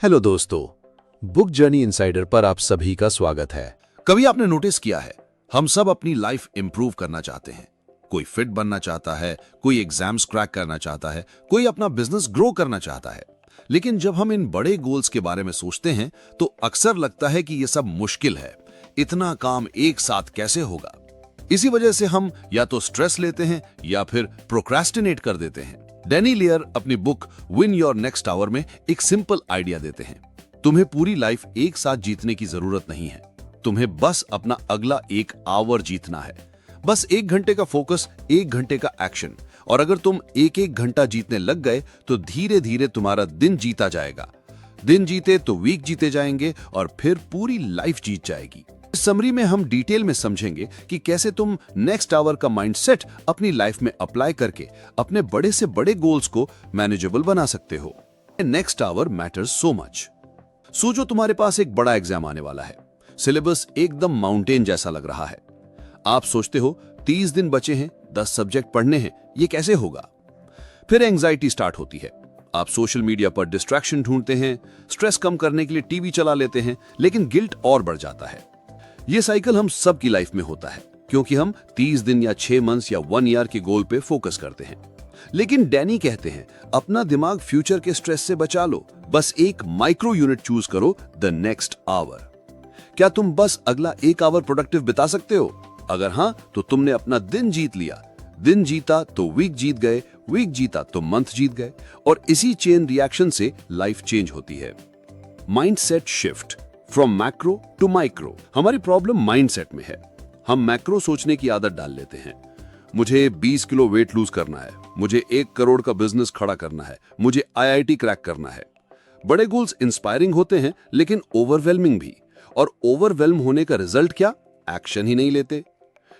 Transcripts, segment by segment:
Hello दोस्तों, book journey insider पर आप सभी का स्वागत है। कभी आपने नोटिस किया है, हम सब अपनी लाइफ इंप्रूव करना चाहते हैं। कोई फिट बनना चाहता है, कोई एग्जाम्स क्रैक करना चाहता है, कोई अपना बिजनेस ग्रो करना चाहता है। लेकिन जब हम इन बड़े गोल्स के बारे में सोचते हैं तो अक्सर लगता है कि ये सब मुश्किल है। इतना काम एक साथ कैसे होगा? इसी वजह से हम या तो स्ट्रेस लेते हैं या फिर प्रोक्रेस्टिनेट कर देते हैं। डैनी लेयर अपनी book win your next hour में एक सिंपल आइडिया देते हैं। तुम्हें पूरी लाइफ एक साथ जीतने की जरूरत नहीं है, तुम्हें बस अपना अगला एक आवर जीतना है। बस 1 घंटे का फोकस, 1 घंटे का एक्शन, और अगर तुम एक एक घंटा जीतने लग गए तो धीरे धीरे तुम्हारा दिन जीता जाएगा। दिन जीते तो वीक जीते जाएंगे और फिर पूरी लाइफ जीत जाएगी। इस समरी में हम डिटेल में समझेंगे कि कैसे तुम नेक्स्ट आवर का माइंडसेट अपनी लाइफ में अप्लाई करके अपने बड़े से बड़े गोल्स को मैनेजेबल बना सकते हो। Next hour matters so much. सोचो तुम्हारे पास एक बड़ा एग्जाम आने वाला है। सिलेबस एकदम माउंटेन जैसा लग रहा है। आप सोचते हो 30 दिन बचे हैं, 10 सब्जेक्ट पढ़ने हैं, ये कैसे होगा? फिर एंजाइटी स्टार्ट होती है। आप सोशल मीडिया पर डिस्ट्रैक्शन ढूंढते हैं, स्ट्रेस कम करने के लिए टीवी चला लेते हैं, लेकिन गिल्ट और बढ़ जाता है। ये साइकिल हम सब की लाइफ में होता है, क्योंकि हम 30 दिन या 6 मंथ्स या 1 ईयर के गोल पे फोकस करते हैं। लेकिन डैनी कहते हैं, अपना दिमाग फ्यूचर के स्ट्रेस से बचा लो। बस एक माइक्रो यूनिट चूज करो, द नेक्स्ट आवर। क्या तुम बस अगला 1 आवर प्रोडक्टिव बिता सकते हो? अगर हाँ, तो तुमने अपना दिन जीत लिया। दिन जीता तो वीक जीत गए, वीक जीता तो मंथ जीत गए, और इसी चेन रिएक्शन से लाइफ चेंज होती है। Mindset shift from macro to micro. हमारी प्रॉब्लम माइंडसेट में है। हम मैक्रो सोचने की आदत डाल लेते हैं। मुझे 20 किलो वेट लूज करना है, मुझे 1 करोड़ का बिजनेस खड़ा करना है, मुझे आईआईटी क्रैक करना है। बड़े गोल्स इंस्पायरिंग होते हैं, लेकिन ओवरवेलमिंग भी। और ओवरवेल्म होने का रिजल्ट क्या? एक्शन ही नहीं लेते।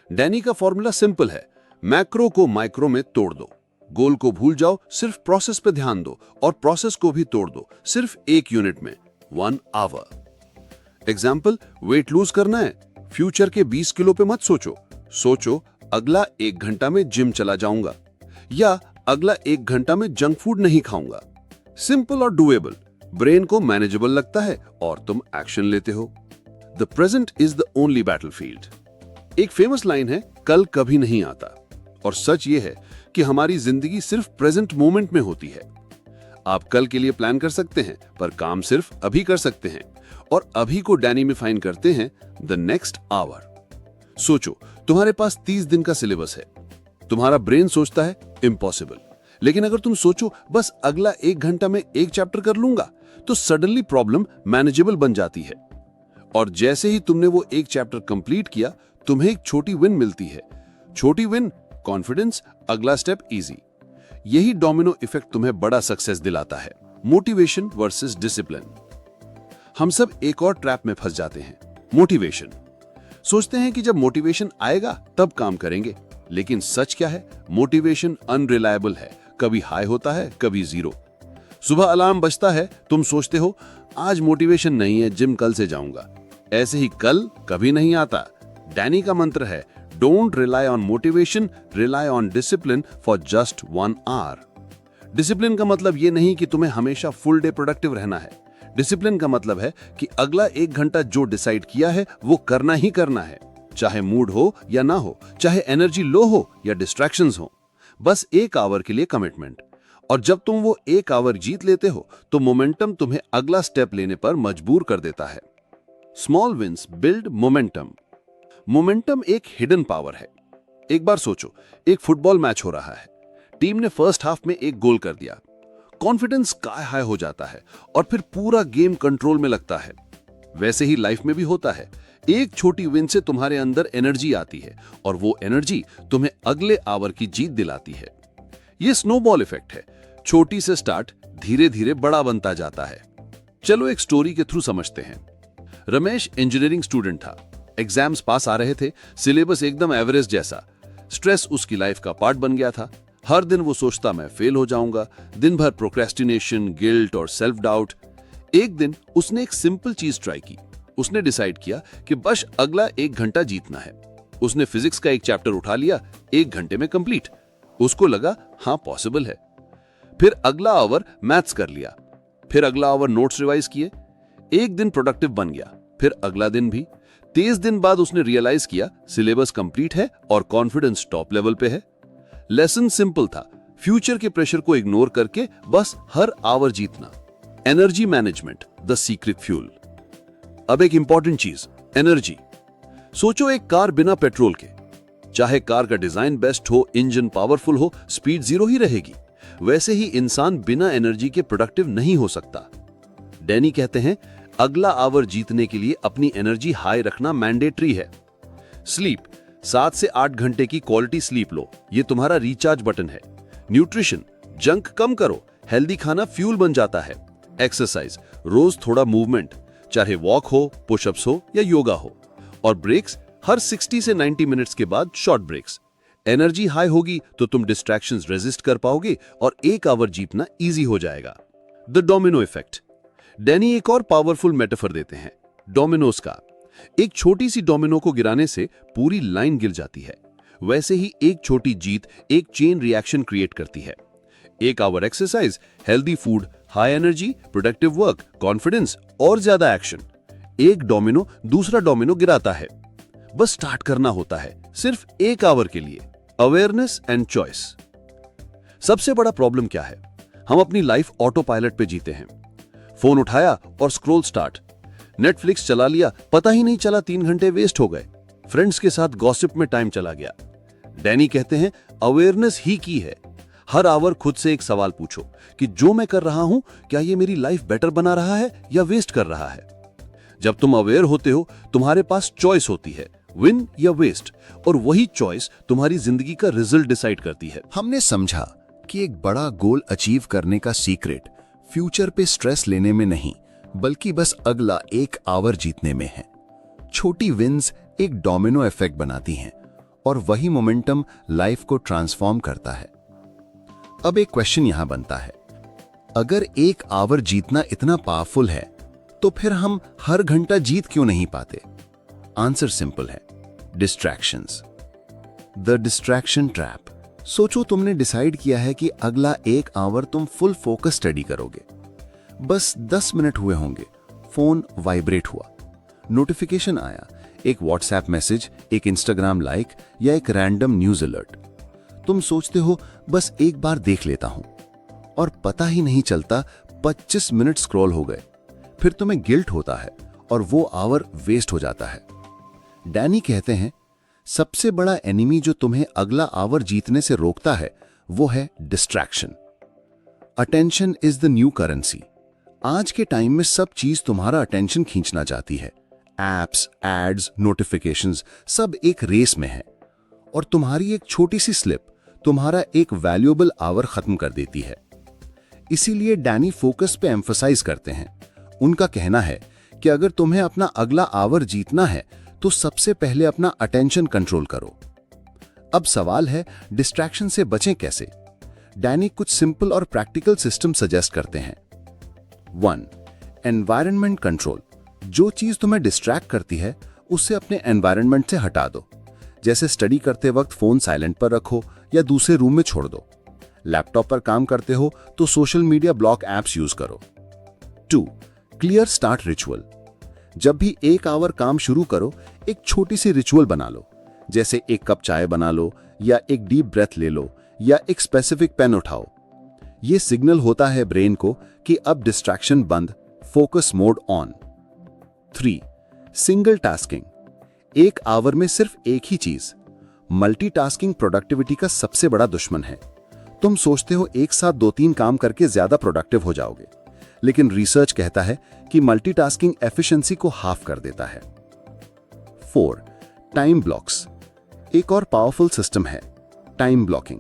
डैनी का फॉर्मूला सिंपल है, मैक्रो को माइक्रो में तोड़ दो। गोल को भूल जाओ, सिर्फ प्रोसेस पे ध्यान दो, और प्रोसेस को भी तोड़ दो, सिर्फ 1 यूनिट में, 1 आवर। एग्जाम्पल, वेट लूज करना है, फ्यूचर के 20 किलो पे मत सोचो। सोचो, अगला 1 घंटा में जिम चला जाऊंगा, या अगला 1 घंटा में जंक फूड नहीं खाऊंगा। सिंपल और डुएबल। ब्रेन को मैनेजेबल लगता है और तुम एक्शन लेते हो। The present is the only battlefield. एक फेमस लाइन है, कल कभी नहीं आता। और सच ये है कि हमारी जिंदगी सिर्फ प्रेजेंट मोमेंट में होती है। आप कल के लिए प्लान कर सकते हैं, पर काम सिर्फ अभी कर सकते हैं, और अभी को डैनी में फाइन करते हैं द नेक्स्ट आवर। सोचो, तुम्हारे पास 30 दिन का सिलेबस है। तुम्हारा ब्रेन सोचता है इम्पॉसिबल, लेकिन अगर तुम सोचो बस अगला 1 घंटा में 1 चैप्टर कर लूंगा, तो सडनली प्रॉब्लम मैनेजेबल बन जाती है। और जैसे ही तुमने वो 1 चैप्टर कंप्लीट किया, तुम्हें एक छोटी विन मिलती है। छोटी विन, कॉन्फिडेंस, अगला स्टेप इजी। यही डोमिनो इफेक्ट तुम्हें बड़ा सक्सेस दिलाता है। Motivation versus discipline. हम सब एक और ट्रैप में फंस जाते हैं, मोटिवेशन। सोचते हैं कि जब मोटिवेशन आएगा तब काम करेंगे, लेकिन सच क्या है? मोटिवेशन अनरिलायबल है। कभी हाई होता है, कभी जीरो। सुबह अलार्म बजता है, तुम सोचते हो आज मोटिवेशन नहीं है, जिम कल से जाऊंगा। ऐसे ही कल कभी नहीं आता। डैनी का मंत्र है, don't rely on motivation, rely on discipline for just 1 hour. Discipline का मतलब ये नहीं कि तुम्हें हमेशा फुल डे प्रोडक्टिव रहना है। डिसिप्लिन का मतलब है कि अगला 1 घंटा जो डिसाइड किया है वो करना ही करना है, चाहे मूड हो या ना हो, चाहे एनर्जी लो हो या डिस्ट्रैक्शंस हो। बस 1 आवर के लिए कमिटमेंट। और जब तुम वो 1 आवर जीत लेते हो, तो मोमेंटम तुम्हें अगला स्टेप लेने पर मजबूर कर देता है। Small wins build momentum. Momentum एक हिडन पावर है। एक बार सोचो, एक फुटबॉल मैच हो रहा है। टीम ने फर्स्ट हाफ में 1 गोल कर दिया। कॉन्फिडेंस स्काई हाई हो जाता है और फिर पूरा गेम कंट्रोल में लगता है। वैसे ही लाइफ में भी होता है। एक छोटी विन से तुम्हारे अंदर एनर्जी आती है, और वो एनर्जी तुम्हें अगले आवर की जीत दिलाती है। ये स्नोबॉल इफेक्ट है। छोटी से स्टार्ट धीरे धीरे बड़ा बनता जाता है। चलो एक स्टोरी के थ्रू समझते हैं। रमेश इंजीनियरिंग स्टूडेंट था। एग्जाम्स पास आ रहे थे, सिलेबस एकदम एवरेज जैसा। स्ट्रेस उसकी लाइफ का पार्ट बन गया था। हर दिन वो सोचता मैं फेल हो जाऊंगा। दिन भर प्रोक्रेस्टिनेशन, गिल्ट और सेल्फ डाउट। एक दिन उसने एक सिंपल चीज ट्राई की। उसने डिसाइड किया कि बस अगला 1 घंटा जीतना है। उसने फिजिक्स का एक चैप्टर उठा लिया, 1 घंटे में कंप्लीट। उसको लगा हाँ पॉसिबल है। फिर अगला आवर मैथ्स कर लिया। फिर अगला आवर नोट्स रिवाइज किए। एक दिन प्रोडक्टिव बन गया, फिर अगला दिन भी। 23 दिन बाद उसने रियलाइज किया सिलेबस कंप्लीट है और कॉन्फिडेंस टॉप लेवल पे है। लेसन सिंपल था, फ्यूचर के प्रेशर को इग्नोर करके बस हर आवर जीतना। Energy management, the secret fuel. अब एक इंपॉर्टेंट चीज, एनर्जी। सोचो एक कार बिना पेट्रोल के, चाहे कार का डिजाइन बेस्ट हो, इंजन पावरफुल हो, स्पीड जीरो ही रहेगी। वैसे ही इंसान बिना एनर्जी के प्रोडक्टिव नहीं हो सकता। डैनी कहते हैं अगला आवर जीतने के लिए अपनी एनर्जी हाई रखना मैंडेटरी है। स्लीप, 7 से 8 घंटे की क्वालिटी स्लीप लो, ये तुम्हारा रिचार्ज बटन है। न्यूट्रिशन, जंक कम करो, हेल्दी खाना फ्यूल बन जाता है। एक्सरसाइज, रोज थोड़ा मूवमेंट, चाहे वॉक हो, पुशअप्स हो या योगा हो। और ब्रेक्स, हर 60 से 90 मिनट्स के बाद शॉर्ट ब्रेक्स। एनर्जी हाई होगी तो तुम डिस्ट्रैक्शंस रेजिस्ट कर पाओगे और एक आवर जीतना इजी हो जाएगा। The domino effect. डैनी एक और पावरफुल मेटाफर देते हैं, डोमिनोज का। एक छोटी सी डोमिनो को गिराने से पूरी लाइन गिर जाती है। वैसे ही एक छोटी जीत एक चेन रिएक्शन क्रिएट करती है। एक hour exercise, healthy food, high energy, productive work, confidence और ज्यादा एक्शन। एक डोमिनो दूसरा डोमिनो गिराता है। बस स्टार्ट करना होता है, सिर्फ एक आवर के लिए। Awareness and choice. सबसे बड़ा प्रॉब्लम क्या है? हम अपनी लाइफ ऑटो पायलट पे जीते हैं। फोन उठाया और स्क्रॉल स्टार्ट, नेटफ्लिक्स चला लिया, पता ही नहीं चला 3 घंटे वेस्ट हो गए। फ्रेंड्स के साथ गॉसिप में टाइम चला गया। डैनी कहते हैं अवेयरनेस ही की है। हर आवर खुद से एक सवाल पूछो कि जो मैं कर रहा हूं क्या ये मेरी लाइफ बेटर बना रहा है या वेस्ट कर रहा है। जब तुम अवेयर होते हो तुम्हारे पास चॉइस होती है, विन या वेस्ट, और वही चॉइस तुम्हारी जिंदगी का रिजल्ट डिसाइड करती है। हमने समझा कि एक बड़ा गोल अचीव करने का सीक्रेट फ्यूचर पे स्ट्रेस लेने में नहीं, बल्कि बस अगला एक आवर जीतने में है। छोटी विन्स एक डोमिनो इफेक्ट बनाती हैं और वही मोमेंटम लाइफ को ट्रांसफॉर्म करता है। अब एक क्वेश्चन यहां बनता है, अगर एक आवर जीतना इतना पावरफुल है तो फिर हम हर घंटा जीत क्यों नहीं पाते? आंसर सिंपल है, डिस्ट्रैक्शंस। The distraction trap. सोचो तुमने डिसाइड किया है कि अगला एक आवर तुम फुल फोकस स्टडी करोगे। बस 10 मिनट हुए होंगे, फोन वाइब्रेट हुआ, नोटिफिकेशन आया, एक व्हाट्सएप मैसेज, एक इंस्टाग्राम लाइक या एक रैंडम न्यूज अलर्ट। तुम सोचते हो बस एक बार देख लेता हूं, और पता ही नहीं चलता 25 मिनट स्क्रॉल हो गए। फिर तुम्हें गिल्ट होता है और वो आवर वेस्ट हो जाता है। डैनी कहते हैं सबसे बड़ा एनिमी जो तुम्हें अगला आवर जीतने से रोकता है वो है distraction. Attention is the new currency. आज के टाइम में सब चीज तुम्हारा अटेंशन खींचना चाहती है। एप्स, एड्स, नोटिफिकेशंस सब एक रेस में है, और तुम्हारी एक छोटी सी स्लिप तुम्हारा एक वैल्यूएबल आवर खत्म कर देती है। इसीलिए डैनी फोकस पे एम्फसाइज करते हैं। उनका कहना है कि अगर तुम्हें अपना अगला आवर जीतना है तो सबसे पहले अपना अटेंशन कंट्रोल करो। अब सवाल है डिस्ट्रैक्शन से बचें कैसे? डैनी कुछ सिंपल और प्रैक्टिकल सिस्टम सजेस्ट करते हैं। 1. Environment control. जो चीज तुम्हें डिस्ट्रैक्ट करती है उसे अपने एनवायरनमेंट से हटा दो। जैसे स्टडी करते वक्त फोन साइलेंट पर रखो या दूसरे रूम में छोड़ दो। लैपटॉप पर काम करते हो तो social media block apps use करो। 2. Clear start ritual. जब भी एक आवर काम शुरू करो, एक छोटी सी रिचुअल बना लो, जैसे एक कप चाय बना लो या एक डीप ब्रेथ ले लो या एक स्पेसिफिक पेन उठाओ। ये सिग्नल होता है ब्रेन को कि अब डिस्ट्रैक्शन बंद, focus mode on. 3. Single tasking. एक आवर में सिर्फ एक ही चीज। मल्टीटास्किंग प्रोडक्टिविटी का सबसे बड़ा दुश्मन है। तुम सोचते हो एक साथ 2-3 काम करके ज्यादा प्रोडक्टिव हो जाओगे, लेकिन रिसर्च कहता है कि मल्टीटास्किंग एफिशिएंसी को हाफ कर देता है। 4. Time blocks. एक और पावरफुल सिस्टम है टाइम ब्लॉकिंग।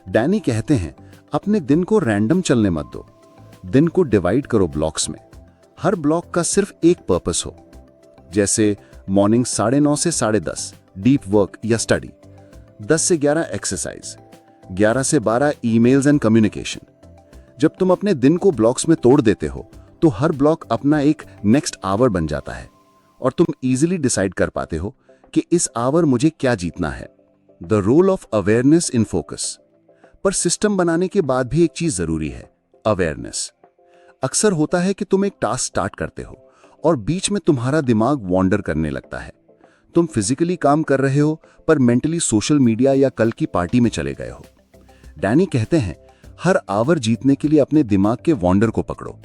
डैनी कहते हैं अपने दिन को रैंडम चलने मत दो। दिन को डिवाइड करो ब्लॉक्स में। हर ब्लॉक का सिर्फ एक पर्पस हो, जैसे मॉर्निंग 9:30 से 10:30 डीप वर्क या स्टडी, 10 से 11 एक्सरसाइज, 11 से 12 ईमेल्स एंड कम्युनिकेशन। जब तुम अपने दिन को ब्लॉक्स में तोड़ देते हो तो हर ब्लॉक अपना एक नेक्स्ट आवर बन जाता है और तुम इजीली डिसाइड कर पाते हो कि इस आवर मुझे क्या जीतना है। The role of awareness in focus. पर सिस्टम बनाने के बाद भी एक चीज जरूरी है, अवेयरनेस। अक्सर होता है कि तुम एक टास्क स्टार्ट करते हो और बीच में तुम्हारा दिमाग वॉन्डर करने लगता है। तुम फिजिकली काम कर रहे हो पर मेंटली सोशल मीडिया या कल की पार्टी में चले गए हो। डैनी कहते हैं, हर आवर जीतने के लिए अपने दिमाग के वॉन्डर को पकड़ो।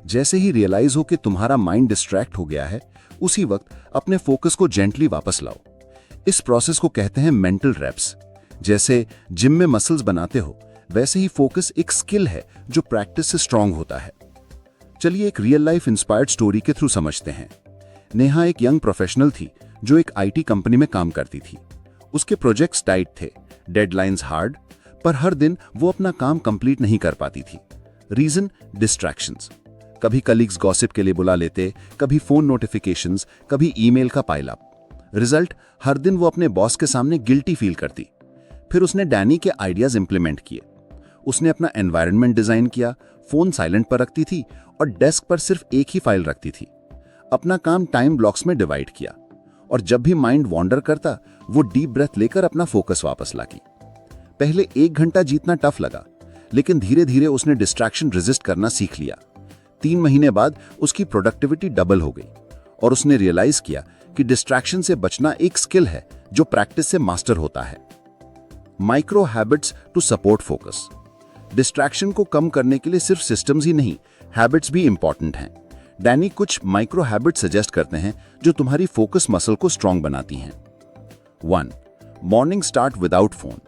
जैसे ही रियलाइज हो कि तुम्हारा माइंड डिस्ट्रैक्ट हो गया है, उसी वक्त अपने फोकस को जेंटली वापस लाओ। इस प्रोसेस को कहते हैं मेंटल रैप्स। जैसे जिम में मसल्स बनाते हो, वैसे ही फोकस एक स्किल है जो प्रैक्टिस से स्ट्रांग होता है। चलिए एक रियल लाइफ इंस्पायर्ड स्टोरी के थ्रू समझते हैं। नेहा एक यंग प्रोफेशनल थी जो एक आईटी कंपनी में काम करती थी। उसके प्रोजेक्ट्स टाइट थे, डेडलाइंस हार्ड, पर हर दिन वो अपना काम कंप्लीट नहीं कर पाती थी। Reason, distractions. कभी कलीग्स गॉसिप के लिए बुला लेते, कभी फोन नोटिफिकेशंस, कभी ईमेल का पाइल अप। रिजल्ट, हर दिन वो अपने बॉस के सामने गिल्टी फील करती। फिर उसने डैनी के आइडियाज इंप्लीमेंट किए। उसने अपना एनवायरनमेंट डिजाइन किया, फोन साइलेंट पर रखती थी और डेस्क पर सिर्फ एक ही फाइल रखती थी। अपना काम टाइम ब्लॉक्स में डिवाइड किया और जब भी माइंड वॉन्डर करता, वो डीप ब्रेथ लेकर अपना फोकस वापस लाती। पहले 1 घंटा जीतना टफ लगा, लेकिन धीरे धीरे उसने डिस्ट्रैक्शन रेजिस्ट करना सीख लिया। 3 महीने बाद उसकी प्रोडक्टिविटी डबल हो गई और उसने रियलाइज किया कि डिस्ट्रैक्शन से बचना एक स्किल है जो प्रैक्टिस से मास्टर होता है। Micro habits to support focus. Distraction को कम करने के लिए सिर्फ सिस्टम्स ही नहीं, हैबिट्स भी इंपॉर्टेंट हैं। डैनी कुछ माइक्रो हैबिट सजेस्ट करते हैं जो तुम्हारी फोकस मसल को स्ट्रांग बनाती हैं। 1. Morning start without phone.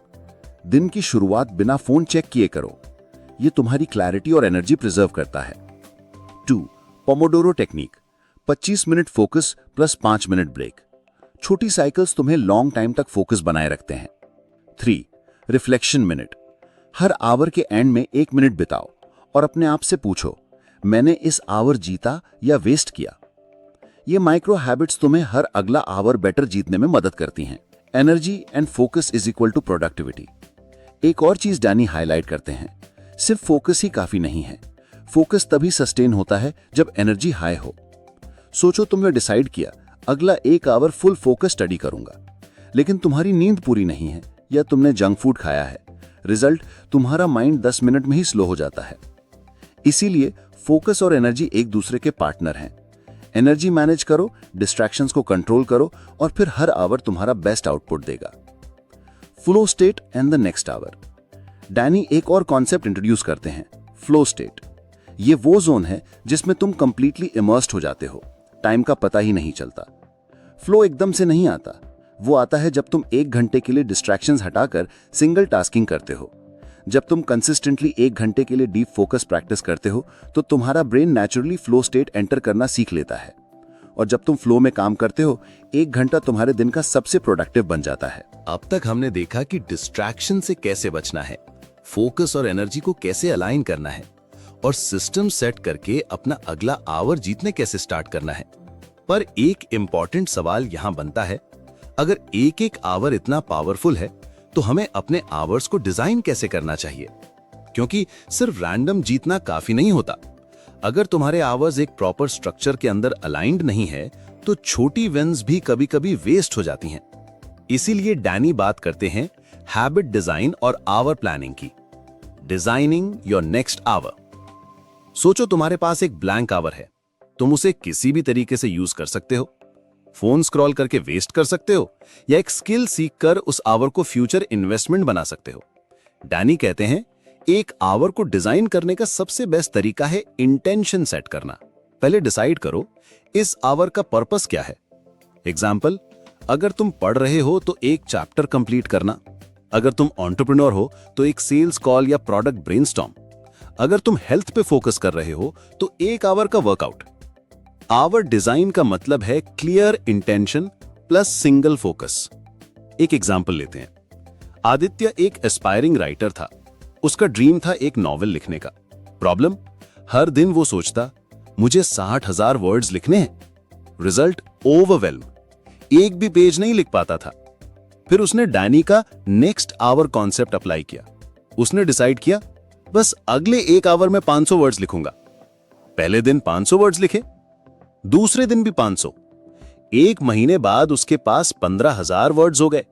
दिन की शुरुआत बिना फोन चेक किए करो। यह तुम्हारी क्लैरिटी और एनर्जी प्रिजर्व करता है। 2. Pomodoro technique. 25 minute focus plus 5 minute break. छोटी साइकिल्स तुम्हें लॉन्ग टाइम तक फोकस बनाए रखते हैं। 3. Reflection minute. हर आवर के एंड में 1 मिनट बिताओ और अपने आप से पूछो, मैंने इस आवर जीता या वेस्ट किया। ये माइक्रो हैबिट्स तुम्हें हर अगला आवर बेटर जीतने में मदद करती हैं। Energy and focus is equal to productivity. एक और चीज डैनी हाईलाइट करते हैं, सिर्फ फोकस ही काफी नहीं है। फोकस तभी सस्टेन होता है जब एनर्जी हाई हो। सोचो तुमने डिसाइड किया अगला 1 आवर फुल फोकस स्टडी करूंगा, लेकिन तुम्हारी नींद पूरी नहीं है या तुमने जंक फूड खाया है। रिजल्ट, तुम्हारा माइंड 10 मिनट में ही स्लो हो जाता है। इसीलिए फोकस और एनर्जी एक दूसरे के पार्टनर हैं। एनर्जी मैनेज करो, डिस्ट्रैक्शंस को कंट्रोल करो और फिर हर आवर तुम्हारा बेस्ट आउटपुट देगा। Flow state and the next hour. Danny एक और कॉन्सेप्ट इंट्रोड्यूस करते हैं, फ्लो स्टेट। ये वो जोन है जिसमें तुम कंप्लीटली इमर्स्ड हो जाते हो, टाइम का पता ही नहीं चलता। फ्लो एकदम से नहीं आता, वो आता है जब तुम 1 घंटे के लिए डिस्ट्रैक्शंस हटाकर सिंगल टास्किंग करते हो। जब तुम कंसिस्टेंटली 1 घंटे के लिए डीप फोकस प्रैक्टिस करते हो तो तुम्हारा brain naturally flow state enter करना सीख लेता है और जब तुम फ्लो में काम करते हो 1 घंटा तुम्हारे दिन का सबसे प्रोडक्टिव बन जाता है। अब तक हमने देखा कि डिस्ट्रैक्शन से कैसे बचना है, फोकस और एनर्जी को कैसे अलाइन करना है और सिस्टम सेट करके अपना अगला आवर जीतने कैसे स्टार्ट करना है। पर एक इंपॉर्टेंट सवाल यहां बनता है, अगर एक आवर इतना पावरफुल है तो हमें अपने आवर्स को डिजाइन कैसे करना चाहिए? क्योंकि सिर्फ रैंडम जीतना काफी नहीं होता। अगर तुम्हारे आवर्स एक प्रॉपर स्ट्रक्चर के अंदर अलाइंड नहीं है तो छोटी विन्स भी कभी-कभी वेस्ट हो जाती हैं। इसीलिए डैनी बात करते हैं हैबिट डिजाइन और आवर प्लानिंग की। Designing your next hour. सोचो तुम्हारे पास एक ब्लैंक आवर है, तुम उसे किसी भी तरीके से यूज कर सकते हो। फोन स्क्रॉल करके वेस्ट कर सकते हो या एक स्किल सीखकर उस आवर को फ्यूचर इन्वेस्टमेंट बना सकते हो। डैनी कहते हैं एक आवर को डिजाइन करने का सबसे बेस्ट तरीका है इंटेंशन सेट करना। पहले डिसाइड करो इस आवर का पर्पस क्या है। एग्जाम्पल, अगर तुम पढ़ रहे हो तो एक चैप्टर कंप्लीट करना। अगर तुम एंटरप्रेन्योर हो तो एक सेल्स कॉल या प्रोडक्ट ब्रेनस्टॉर्म। अगर तुम हेल्थ पे फोकस कर रहे हो तो 1 आवर का वर्कआउट। आवर डिजाइन का मतलब है clear intention plus single focus. एक एग्जाम्पल लेते हैं। आदित्य एक एस्पायरिंग राइटर था। उसका ड्रीम था एक नॉवेल लिखने का। प्रॉब्लम, हर दिन वो सोचता मुझे 60,000 वर्ड्स लिखने हैं। रिजल्ट, ओवरवेल्म, एक भी पेज नहीं लिख पाता था। फिर उसने डैनी का नेक्स्ट आवर कॉन्सेप्ट अप्लाई किया। उसने डिसाइड किया बस अगले 1 आवर में 500 वर्ड्स लिखूंगा। पहले दिन 500 वर्ड्स लिखे, दूसरे दिन भी 500। 1 महीने बाद उसके पास 15,000 वर्ड्स हो गए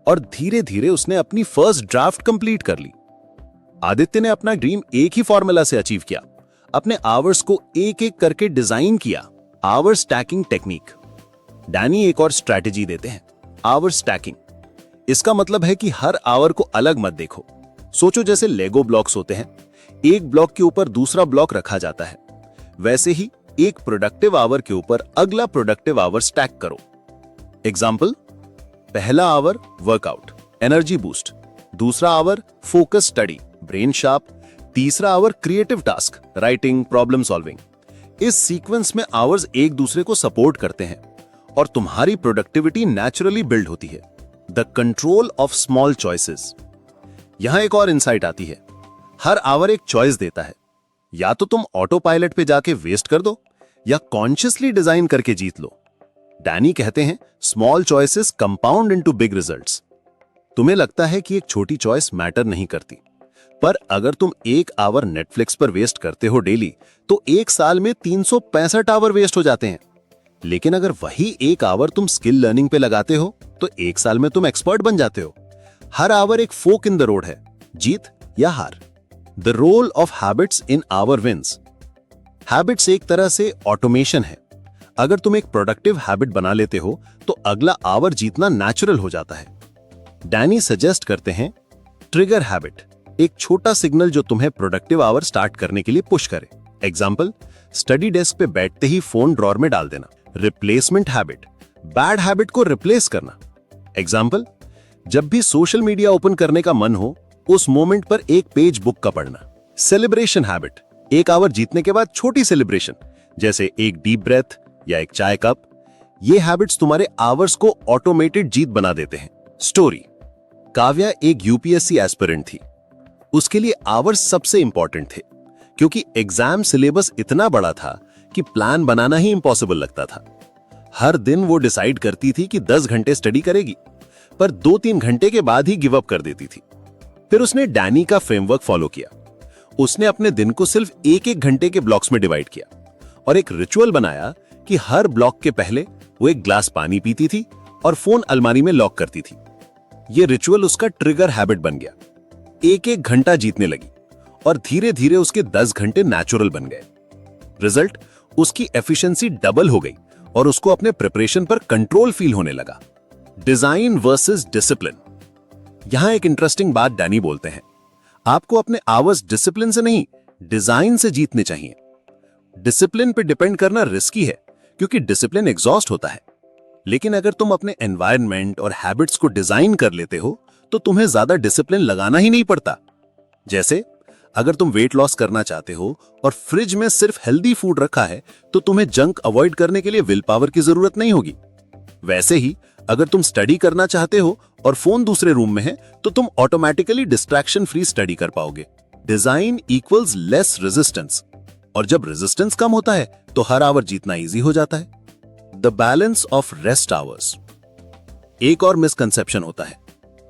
और धीरे धीरे उसने अपनी फर्स्ट ड्राफ्ट कंप्लीट कर ली। आदित्य ने अपना ड्रीम एक ही फॉर्मूला से अचीव किया, अपने आवर्स को एक एक करके डिजाइन किया। Our stacking technique. डैनी एक और स्ट्रैटेजी देते हैं, आवर स्टैकिंग। इसका मतलब है कि हर आवर को अलग मत देखो। सोचो जैसे लेगो ब्लॉक्स होते हैं, एक ब्लॉक के ऊपर दूसरा ब्लॉक रखा जाता है, वैसे ही एक प्रोडक्टिव आवर के ऊपर अगला प्रोडक्टिव आवर स्टैक करो। एग्जाम्पल, पहला आवर वर्कआउट, एनर्जी बूस्ट, दूसरा hour focus study, brain sharp, तीसरा hour creative task, writing, problem solving. इस सीक्वेंस में आवर्स एक दूसरे को सपोर्ट करते हैं और तुम्हारी प्रोडक्टिविटी नेचुरली बिल्ड होती है। The control of small choices. यहां एक और इंसाइट आती है, हर आवर एक चॉइस देता है। या तो तुम ऑटो पायलट पे जाके वेस्ट कर दो या कॉन्शियसली डिजाइन करके जीत लो। डैनी कहते हैं small choices compound into big results. तुम्हें लगता है कि एक छोटी चॉइस मैटर नहीं करती, पर अगर तुम एक आवर नेटफ्लिक्स पर वेस्ट करते हो डेली, तो एक साल में 365 आवर वेस्ट हो जाते हैं। लेकिन अगर वही एक आवर तुम स्किल लर्निंग पे लगाते हो, तो एक साल में तुम एक्सपर्ट बन जाते हो। हर आवर एक फोक इन द रोड है, जीत या हार। The role of habits in hour wins. Habits एक तरह से ऑटोमेशन है। अगर तुम एक प्रोडक्टिव हैबिट बना लेते हो, तो अगला आवर जीतना नेचुरल हो जाता है। डैनी सजेस्ट करते हैं ट्रिगर हैबिट, एक छोटा सिग्नल जो तुम्हें प्रोडक्टिव आवर स्टार्ट करने के लिए पुश करे। एग्जाम्पल, स्टडी डेस्क पे बैठते ही फोन ड्रॉर में डाल देना। रिप्लेसमेंट हैबिट, बैड हैबिट को रिप्लेस करना। एग्जाम्पल, जब भी सोशल मीडिया ओपन करने का मन हो, उस मोमेंट पर एक पेज बुक का पढ़ना। सेलिब्रेशन हैबिट, एक आवर जीतने के बाद छोटी सेलिब्रेशन, जैसे एक डीप ब्रेथ या एक चाय कप। ये हैबिट्स तुम्हारे आवर्स को ऑटोमेटेड जीत बना देते हैं। स्टोरी। काव्या एक यूपीएससी एस्पिरेंट थी। उसके लिए आवर्स सबसे इंपॉर्टेंट थे, क्योंकि एग्जाम सिलेबस इतना बड़ा था कि प्लान बनाना ही इम्पॉसिबल लगता था। हर दिन वो डिसाइड करती थी कि 10 घंटे स्टडी करेगी, पर 2-3 घंटे के बाद ही गिव अप कर देती थी। फिर उसने डैनी का फ्रेमवर्क फॉलो किया। उसने अपने दिन को सिर्फ 1-1 घंटे के ब्लॉक्स में डिवाइड किया और एक रिचुअल बनाया कि हर ब्लॉक के पहले वो एक ग्लास पानी पीती थी और फोन अलमारी में लॉक करती थी। ये रिचुअल उसका ट्रिगर हैबिट बन गया। 1-1 घंटा जीतने लगी और धीरे धीरे उसके 10 घंटे नेचुरल बन गए। रिजल्ट, उसकी एफिशिएंसी डबल हो गई और उसको अपने प्रिपरेशन पर कंट्रोल फील होने लगा। Design versus discipline. यहां एक इंटरेस्टिंग बात डैनी बोलते हैं, आपको अपने आवर्स डिसिप्लिन से नहीं, डिजाइन से जीतने चाहिए। डिसिप्लिन पे डिपेंड करना रिस्की है, क्योंकि डिसिप्लिन एग्जॉस्ट होता है। लेकिन अगर तुम अपने एनवायरनमेंट और हैबिट्स को डिजाइन कर लेते हो, तो तुम्हें ज्यादा डिसिप्लिन लगाना ही नहीं पड़ता। जैसे अगर तुम वेट लॉस करना चाहते हो और फ्रिज में सिर्फ हेल्दी फूड रखा है, तो तुम्हें जंक अवॉइड करने के लिए विल पावर की जरूरत नहीं होगी। वैसे ही अगर तुम स्टडी करना चाहते हो और फोन दूसरे रूम में है, तो तुम ऑटोमेटिकली डिस्ट्रैक्शन फ्री स्टडी कर पाओगे। डिजाइन इक्वल्स लेस रेजिस्टेंस, और जब रेजिस्टेंस कम होता है तो हर आवर जीतना इजी हो जाता है। The balance of rest hours. एक और मिसकंसेप्शन होता है,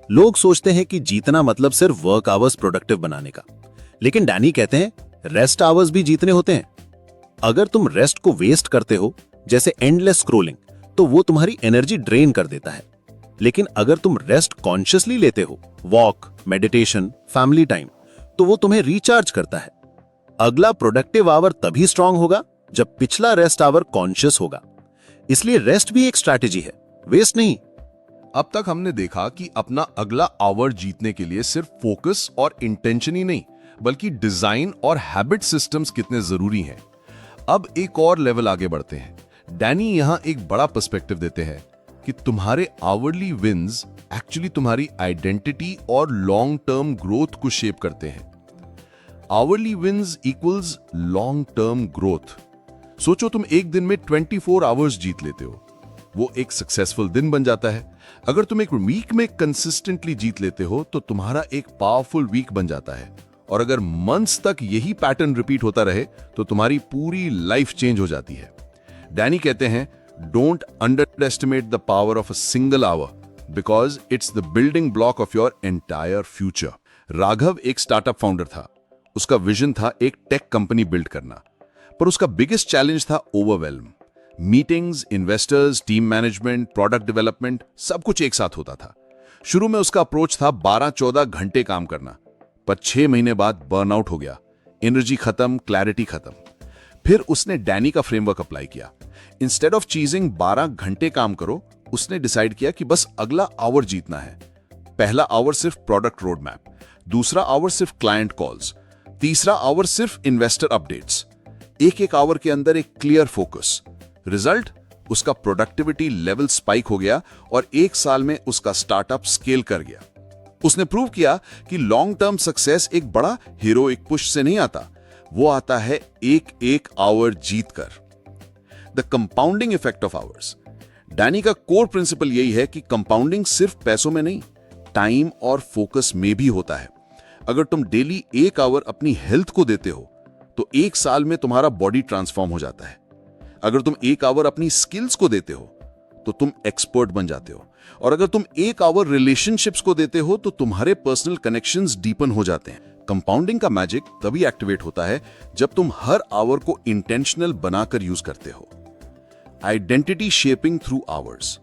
लोग सोचते हैं कि जीतना मतलब सिर्फ वर्क आवर्स प्रोडक्टिव बनाने का, लेकिन डैनी कहते हैं रेस्ट आवर्स भी जीतने होते हैं। अगर तुम रेस्ट को वेस्ट करते हो, जैसे एंडलेस स्क्रोलिंग, तो वो तुम्हारी एनर्जी ड्रेन कर देता है। लेकिन अगर तुम रेस्ट कॉन्शियसली लेते हो, वॉक, मेडिटेशन, फैमिली टाइम, तो वो तुम्हें रिचार्ज करता है। अगला प्रोडक्टिव आवर तभी स्ट्रांग होगा जब पिछला रेस्ट आवर कॉन्शियस होगा। इसलिए रेस्ट भी एक स्ट्रैटेजी है, वेस्ट नहीं। अब तक हमने देखा कि अपना अगला आवर जीतने के लिए सिर्फ फोकस और इंटेंशन ही नहीं, बल्कि डिजाइन और हैबिट सिस्टम्स कितने जरूरी हैं। अब एक और लेवल आगे बढ़ते हैं। डैनी यहां एक बड़ा पर्सपेक्टिव देते हैं कि तुम्हारे आवरली विन्स एक्चुअली तुम्हारी आइडेंटिटी और लॉन्ग टर्म ग्रोथ को शेप करते हैं। Hourly wins equals long term growth. सोचो तुम एक दिन में 24 आवर्स जीत लेते हो, वो एक सक्सेसफुल दिन बन जाता है। अगर तुम एक वीक में कंसिस्टेंटली जीत लेते हो, तो तुम्हारा एक पावरफुल वीक बन जाता है। और अगर मंथ्स तक यही पैटर्न रिपीट होता रहे, तो तुम्हारी पूरी लाइफ चेंज हो जाती है। डैनी कहते हैं, don't underestimate the power of a single hour, because it's the building block of your entire future. Raghav एक स्टार्टअप फाउंडर था। उसका विजन था एक टेक कंपनी बिल्ड करना, पर उसका बिगेस्ट चैलेंज था overwhelm. Meetings, investors, team management, product development, सब कुछ एक साथ होता था। शुरू में उसका अप्रोच था 12-14 घंटे काम करना, पर 6 महीने बाद बर्नआउट हो गया। एनर्जी खत्म, क्लैरिटी खत्म। फिर उसने डैनी का फ्रेमवर्क अप्लाई किया। इंस्टेड ऑफ चीजिंग 12 घंटे काम करो, उसने डिसाइड किया कि बस अगला आवर जीतना है। पहला आवर सिर्फ प्रोडक्ट रोड मैप, दूसरा आवर सिर्फ क्लाइंट कॉल्स, तीसरा आवर सिर्फ इन्वेस्टर अपडेट्स। एक एक आवर के अंदर एक क्लियर फोकस। रिजल्ट, उसका प्रोडक्टिविटी लेवल स्पाइक हो गया और 1 साल में उसका स्टार्टअप स्केल कर गया। उसने प्रूव किया कि लॉन्ग टर्म सक्सेस एक बड़ा हीरोइक पुश से नहीं आता, वो आता है एक एक आवर जीतकर। The compounding effect of hours. Danny का कोर प्रिंसिपल यही है कि कंपाउंडिंग सिर्फ पैसों में नहीं, टाइम और फोकस में भी होता है। अगर तुम डेली 1 आवर अपनी हेल्थ को देते हो तो 1 साल में तुम्हारा बॉडी ट्रांसफॉर्म हो जाता है। अगर तुम 1 आवर अपनी स्किल्स को देते हो तो तुम एक्सपर्ट बन जाते हो, और अगर तुम 1 आवर रिलेशनशिप्स को देते हो तो तुम्हारे पर्सनल कनेक्शंस डीपन हो जाते हैं। कंपाउंडिंग का मैजिक तभी एक्टिवेट होता है जब तुम हर आवर को इंटेंशनल बनाकर यूज करते हो। Identity shaping through hours.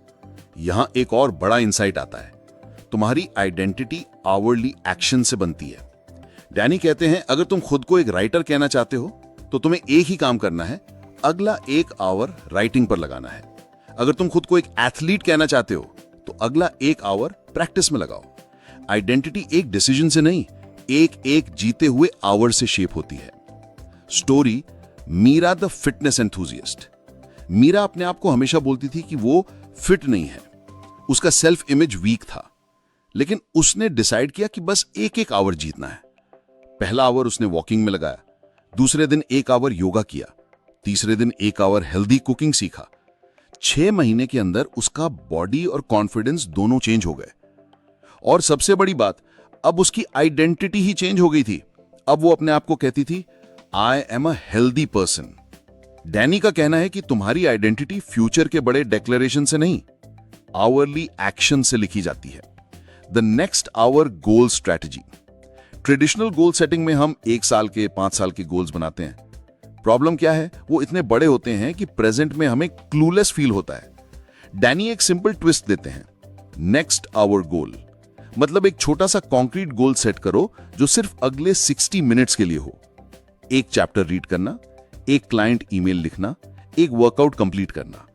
यहां एक और बड़ा इंसाइट आता है, तुम्हारी आइडेंटिटी आवरली एक्शन से बनती है। डैनी कहते हैं अगर तुम खुद को एक राइटर कहना चाहते हो तो तुम्हें एक ही काम करना है, अगला 1 आवर राइटिंग पर लगाना है। अगर तुम खुद को एक एथलीट कहना चाहते हो तो अगला 1 आवर प्रैक्टिस में लगाओ। आइडेंटिटी एक डिसीजन से नहीं, एक एक जीते हुए आवर से शेप होती है। Story, Meera the fitness enthusiast. Meera अपने आप को हमेशा बोलती थी कि वो फिट नहीं है, उसका सेल्फ इमेज वीक था, लेकिन उसने डिसाइड किया कि बस एक एक आवर जीतना है। पहला आवर उसने वॉकिंग में लगाया, दूसरे दिन 1 आवर योगा किया, तीसरे दिन 1 आवर हेल्दी कुकिंग सीखा। 6 महीने के अंदर उसका बॉडी और कॉन्फिडेंस दोनों चेंज हो गए। और सबसे बड़ी बात, अब उसकी आइडेंटिटी ही चेंज हो गई थी। अब वो अपने आप को कहती थी, I am a healthy person. Danny का कहना है कि तुम्हारी आइडेंटिटी फ्यूचर के बड़े डिक्लेरेशन से नहीं, आवरली एक्शन से लिखी जाती है। The next hour goal strategy. Traditional goal setting में हम 1 साल के, 5 साल के गोल्स बनाते हैं। प्रॉब्लम क्या है, वो इतने बड़े होते हैं कि प्रेजेंट में हमें क्लूलेस फील होता है। डैनी एक सिंपल ट्विस्ट देते हैं, नेक्स्ट आवर गोल। मतलब एक छोटा सा कॉन्क्रीट गोल सेट करो जो सिर्फ अगले 60 मिनट्स के लिए हो। 1 चैप्टर रीड करना, 1 क्लाइंट ईमेल लिखना, 1 वर्कआउट कंप्लीट करना।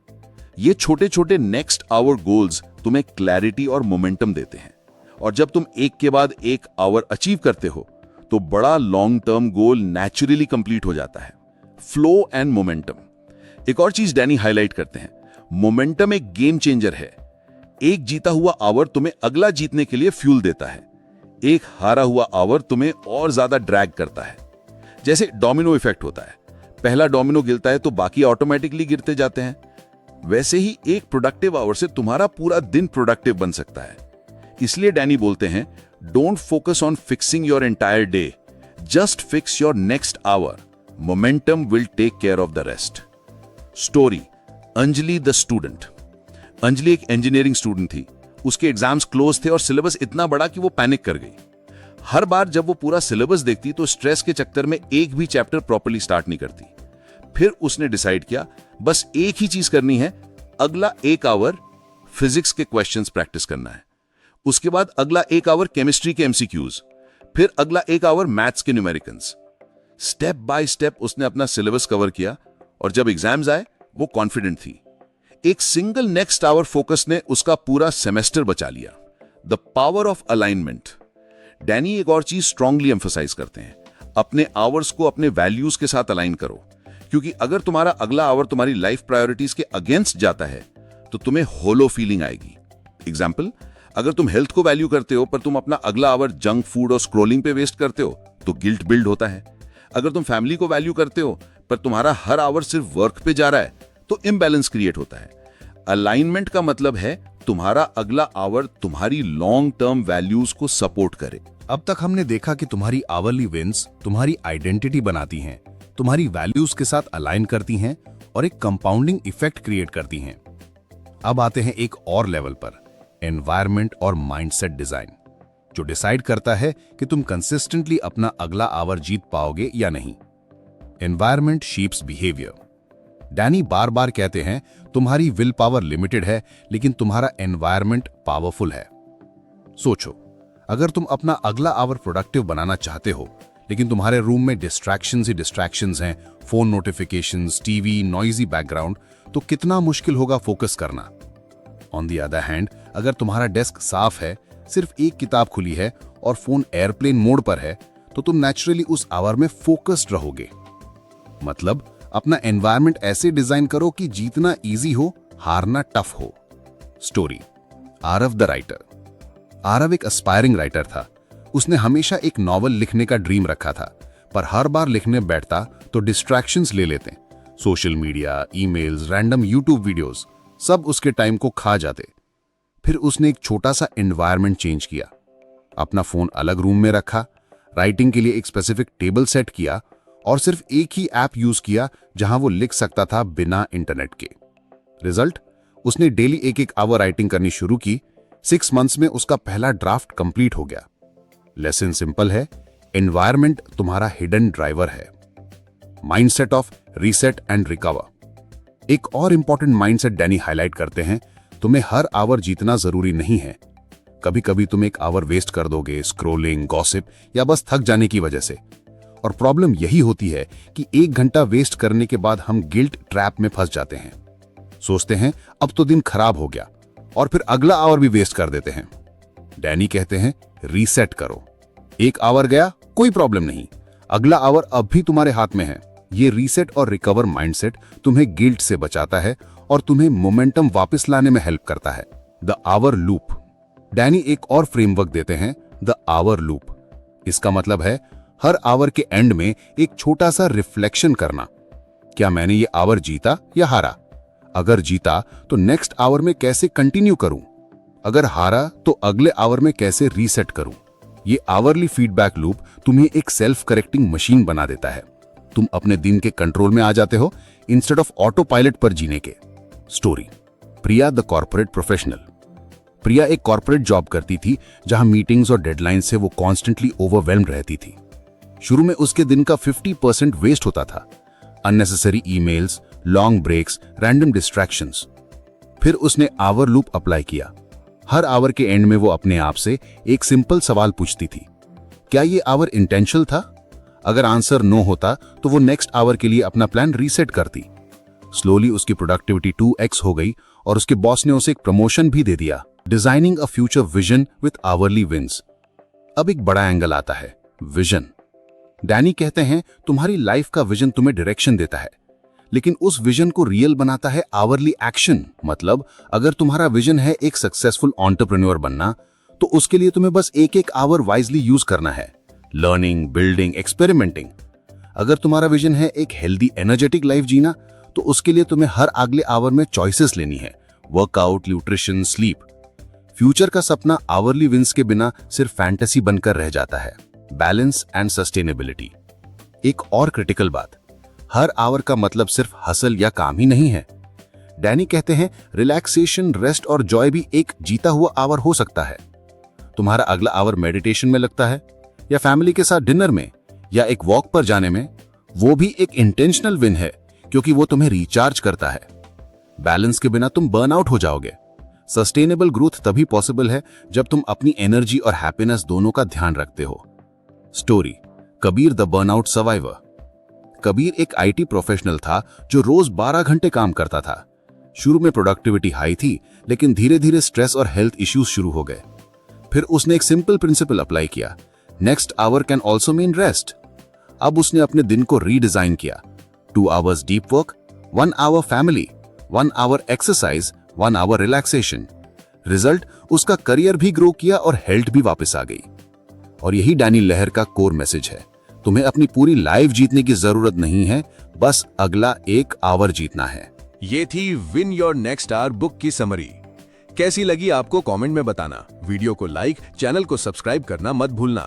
ये छोटे छोटे नेक्स्ट आवर गोल्स तुम्हें क्लैरिटी और मोमेंटम देते हैं, और जब तुम एक के बाद एक आवर अचीव करते हो तो बड़ा long term goal naturally complete हो जाता है। Flow and momentum. एक और चीज डैनी हाईलाइट करते हैं, मोमेंटम एक गेम चेंजर है। एक जीता हुआ आवर तुम्हें अगला जीतने के लिए फ्यूल देता है, एक हारा हुआ आवर तुम्हें और ज्यादा ड्रैग करता है। जैसे डोमिनो इफेक्ट होता है, पहला डोमिनो गिरता है तो बाकी ऑटोमेटिकली गिरते जाते हैं। वैसे ही एक प्रोडक्टिव आवर से तुम्हारा पूरा दिन प्रोडक्टिव बन सकता है। इसलिए डैनी बोलते हैं, don't focus on fixing your entire day, just fix your next hour, momentum will take care of the rest. Story, Anjali the student. Anjali एक इंजीनियरिंग स्टूडेंट थी। उसके एग्जाम्स क्लोज थे और सिलेबस इतना बड़ा कि वो पैनिक कर गई। हर बार जब वो पूरा सिलेबस देखती तो स्ट्रेस के चक्कर में एक भी चैप्टर प्रॉपर्ली स्टार्ट नहीं करती। फिर उसने डिसाइड किया, बस एक ही चीज करनी है, अगला 1 आवर फिजिक्स के क्वेश्चंस प्रैक्टिस करना है। उसके बाद अगला 1 आवर केमिस्ट्री के एमसीक्यूज, फिर अगला 1 आवर मैथ्स के न्यूमेरिकल्स। स्टेप बाय स्टेप उसने अपना सिलेबस कवर किया, और जब एग्जाम्स आए वो कॉन्फिडेंट थी। एक सिंगल नेक्स्ट आवर फोकस ने उसका पूरा सेमेस्टर बचा लिया। The power of alignment. Danny एक और चीज स्ट्रांगली एम्फसाइज करते हैं, अपने आवर्स को अपने वैल्यूज के साथ अलाइन करो, क्योंकि अगर तुम्हारा अगला आवर तुम्हारी लाइफ प्रायोरिटीज के अगेंस्ट जाता है तो तुम्हें होलो फीलिंग आएगी। एग्जाम्पल, अगर तुम हेल्थ को वैल्यू करते हो पर तुम अपना अगला आवर जंक फूड और स्क्रोलिंग पे वेस्ट करते हो तो गिल्ट बिल्ड होता है। अगर तुम फैमिली को वैल्यू करते हो पर तुम्हारा हर आवर सिर्फ वर्क पे जा रहा है तो इम्बैलेंस क्रिएट होता है। अलाइनमेंट का मतलब है तुम्हारा अगला आवर तुम्हारी लॉन्ग टर्म वैल्यूज को सपोर्ट करे। अब तक हमने देखा कि तुम्हारी आवरली विंस तुम्हारी आइडेंटिटी बनाती हैं, तुम्हारी वैल्यूज के साथ अलाइन करती हैं और एक कंपाउंडिंग इफेक्ट क्रिएट करती हैं। अब आते हैं एक और लेवल पर, एनवायरनमेंट और माइंडसेट डिजाइन, जो डिसाइड करता है कि तुम कंसिस्टेंटली अपना अगला आवर जीत पाओगे या नहीं। Environment shapes behaviour. डैनी बार बार कहते हैं, तुम्हारी विल पावर लिमिटेड है लेकिन तुम्हारा एनवायरनमेंट पावरफुल है। सोचो, अगर तुम अपना अगला आवर प्रोडक्टिव बनाना चाहते हो लेकिन तुम्हारे रूम में डिस्ट्रैक्शंस ही डिस्ट्रैक्शंस हैं, phone notifications, TV, noisy background, तो कितना मुश्किल होगा फोकस करना। ऑन द अदर हैंड, अगर तुम्हारा डेस्क साफ है, सिर्फ एक किताब खुली है और फोन एयरप्लेन मोड पर है, तो तुम नेचुरली उस आवर में फोकस्ड रहोगे। मतलब अपना एनवायरनमेंट ऐसे डिजाइन करो कि जीतना इजी हो, हारना टफ हो। Story, Aarav the writer. Aarav एक एस्पायरिंग राइटर था। उसने हमेशा एक नॉवल लिखने का ड्रीम रखा था, पर हर बार लिखने बैठता तो डिस्ट्रैक्शंस ले लेते। Social media, emails, random YouTube videos, सब उसके टाइम को खा जाते। फिर उसने एक छोटा सा एनवायरनमेंट चेंज किया। अपना फोन अलग रूम में रखा, राइटिंग के लिए एक स्पेसिफिक टेबल सेट किया और सिर्फ एक ही ऐप यूज किया जहां वो लिख सकता था बिना इंटरनेट के। रिजल्ट, उसने डेली एक आवर राइटिंग करनी शुरू की। 6 मंथ्स में उसका पहला ड्राफ्ट कंप्लीट हो गया। लेसन सिंपल है, एनवायरनमेंट तुम्हारा हिडन ड्राइवर है। Mindset of reset and recover. एक और इंपॉर्टेंट माइंडसेट डैनी हाईलाइट करते हैं, तुम्हें हर आवर जीतना जरूरी नहीं है। कभी कभी तुम एक आवर वेस्ट कर दोगे स्क्रोलिंग, गॉसिप या बस थक जाने की वजह से। और प्रॉब्लम यही होती है कि 1 घंटा वेस्ट करने के बाद हम गिल्ट ट्रैप में फंस जाते हैं। सोचते हैं अब तो दिन खराब हो गया और फिर अगला आवर भी वेस्ट कर देते हैं। डैनी कहते हैं रीसेट करो। 1 आवर गया, कोई प्रॉब्लम नहीं, अगला आवर अब भी तुम्हारे हाथ में है। ये रीसेट और रिकवर माइंडसेट तुम्हें गिल्ट से बचाता है और तुम्हें मोमेंटम वापस लाने में हेल्प करता है। The our loop. डैनी एक और फ्रेमवर्क देते हैं, द आवर लूप। इसका मतलब है हर आवर के एंड में एक छोटा सा रिफ्लेक्शन करना। क्या मैंने ये आवर जीता या हारा? अगर जीता तो नेक्स्ट आवर में कैसे कंटिन्यू करूं? अगर हारा तो अगले आवर में कैसे रीसेट करूं? ये आवरली फीडबैक लूप तुम्हें एक सेल्फ करेक्टिंग मशीन बना देता है। तुम अपने दिन के कंट्रोल में आ जाते हो इंस्टेड ऑफ ऑटो पायलट पर जीने के। Story, Priya the corporate professional. Priya एक कॉर्पोरेट जॉब करती थी जहां मीटिंग्स और डेडलाइन से वो कॉन्स्टेंटली ओवरवेल्म्ड रहती थी। शुरू में उसके दिन का 50% वेस्ट होता था, unnecessary emails, long breaks, random distractions. फिर उसने आवर लूप अप्लाई किया। हर आवर के एंड में वो अपने आप से एक सिंपल सवाल पूछती थी, क्या ये आवर इंटेंशनल था? अगर आंसर नो होता तो वो नेक्स्ट आवर के लिए अपना प्लान रीसेट करती। स्लोली उसकी प्रोडक्टिविटी 2x हो गई और उसके बॉस ने उसे एक प्रमोशन भी दे दिया। Designing a future vision with hourly wins. अब एक बड़ा एंगल आता है, विजन। डैनी कहते हैं तुम्हारी लाइफ का विजन तुम्हें डायरेक्शन देता है, लेकिन उस विजन को रियल बनाता है आवरली एक्शन। मतलब अगर तुम्हारा विजन है एक सक्सेसफुल एंटरप्रेन्योर बनना, तो उसके लिए तुम्हें बस एक आवर वाइजली यूज करना है, लर्निंग, बिल्डिंग, एक्सपेरिमेंटिंग। अगर तुम्हारा विजन है एक हेल्दी एनर्जेटिक लाइफ जीना, तो उसके लिए तुम्हें हर अगले आवर में चॉइसेस लेनी है, वर्कआउट, न्यूट्रिशन, स्लीप। फ्यूचर का सपना आवरली विंस के बिना सिर्फ फैंटेसी बनकर रह जाता है। Balance and sustainability. एक और क्रिटिकल बात, हर आवर का मतलब सिर्फ हसल या काम ही नहीं है। डैनी कहते हैं रिलैक्सेशन, रेस्ट और जॉय भी एक जीता हुआ आवर हो सकता है। तुम्हारा अगला आवर मेडिटेशन में लगता है या फैमिली के साथ डिनर में या एक वॉक पर जाने में, वो भी एक इंटेंशनल विन है, क्योंकि वो तुम्हें रिचार्ज करता है। बैलेंस के बिना तुम बर्नआउट हो जाओगे। सस्टेनेबल ग्रोथ तभी पॉसिबल है जब तुम अपनी एनर्जी और हैप्पीनेस दोनों का ध्यान रखते हो। Story, Kabir the burnout survivor. Kabir एक आईटी प्रोफेशनल था जो रोज 12 घंटे काम करता था। शुरू में प्रोडक्टिविटी हाई थी, लेकिन धीरे धीरे स्ट्रेस और हेल्थ इश्यूज शुरू हो गए। फिर उसने एक सिंपल प्रिंसिपल अप्लाई किया, next hour can also mean rest. अब उसने अपने दिन को रीडिजाइन किया, 2 hours deep work, 1 hour family, 1 hour exercise, 1 hour relaxation. Result, उसका करियर भी ग्रो किया और हेल्थ भी वापस आ गई। और यही डैनी लहर का कोर मैसेज है, तुम्हें अपनी पूरी लाइफ जीतने की जरूरत नहीं है, बस अगला 1 आवर जीतना है। ये थी win your next hour book की समरी। कैसी लगी आपको कमेंट में बताना। वीडियो को लाइक, चैनल को सब्सक्राइब करना मत भूलना।